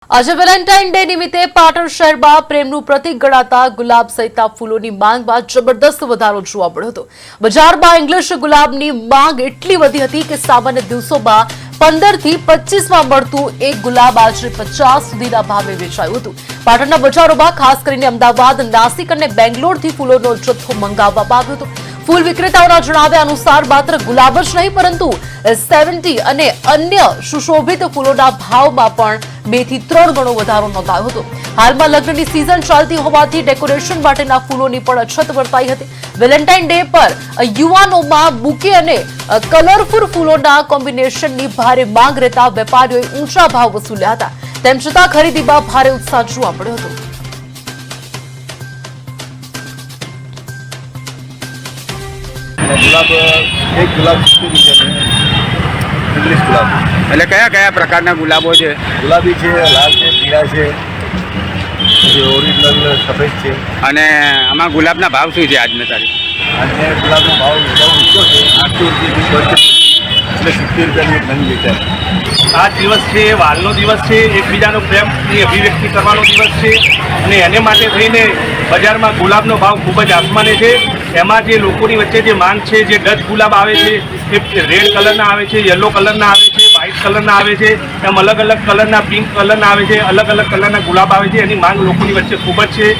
આજે Valentine day નિમિત્તે પાટણ શહેરમાં પ્રેમનું પ્રતીક ગણાતા ગુલાબ સહિતના ફૂલોની માંગમાં જબરદસ્ત વધારો જોવા મળ્યો હતો। બજારમાં ઇંગ્લિશ ગુલાબની માંગ એટલી વધી હતી કે સામાન્ય દિવસોમાં 15 થી 25 માં મળતું એક ગુલાબ આજે 50 સુધીના ભાવે વેચાયું હતું। પાટણના બજારોમાં ખાસ કરીને અમદાવાદ, નાસિક અને બેંગ્લોરથી ફૂલોનો જથ્થો મંગાવવામાં આવ્યો હતો। ફૂલ વિક્રેતાઓના જણાવ્યા અનુસાર માત્ર ગુલાબ જ નહીં પરંતુ 70 અને અન્ય સુશોભિત ફૂલોના ભાવમાં પણ 2 થી 3 ગણો વધારો નોંધાયો હતો। હાલમાં લગ્નની સિઝન ચાલતી હોવાથી ડેકોરેશન માટેના ફૂલોની પણ અછત વર્તાઈ હતી। વેલેન્ટાઇન ડે પર યુવાનોમાં બુકે અને કલરફુલ ફૂલોના કોમ્બિનેશનની ભારે માંગ રહેતા વેપારીઓએ ઊંચા ભાવ વસૂલ્યા હતા। તેમ છતાં ખરીદીમાં ભારે ઉત્સાહ જોવા મળ્યો હતો। गुलाब एक गुलाब 60 રૂપિયા છે ઇંગ્લિશ ગુલાબ। એટલે કયા કયા પ્રકારના ગુલાબો છે? ગુલાબી છે, લાલ છે, પીળા છે, પછી ઓરિજિનલ સફેદ છે। અને આમાં ગુલાબના ભાવ શું છે આજની તારીખ? અને ગુલાબનો ભાવ બહુ ઊંચો છે, 800 રૂપિયાથી 70 રૂપિયાની એક નંગ વેચાય। આ દિવસ છે વાલનો દિવસ છે, એકબીજાનો પ્રેમની અભિવ્યક્તિ કરવાનો દિવસ છે અને એને માટે થઈને બજારમાં ગુલાબનો ભાવ ખૂબ જ આસમાને છે। એમાં જે લોકોની વચ્ચે જે માંગ છે, જે ડચ ગુલાબ આવે છે એ રેડ કલરના આવે છે, યલો કલરના આવે છે, વ્હાઇટ કલરના આવે છે, એમ અલગ અલગ કલરના, પિંક કલરના આવે છે, અલગ અલગ કલરના ગુલાબ આવે છે। એની માંગ લોકોની વચ્ચે ખૂબ જ છે।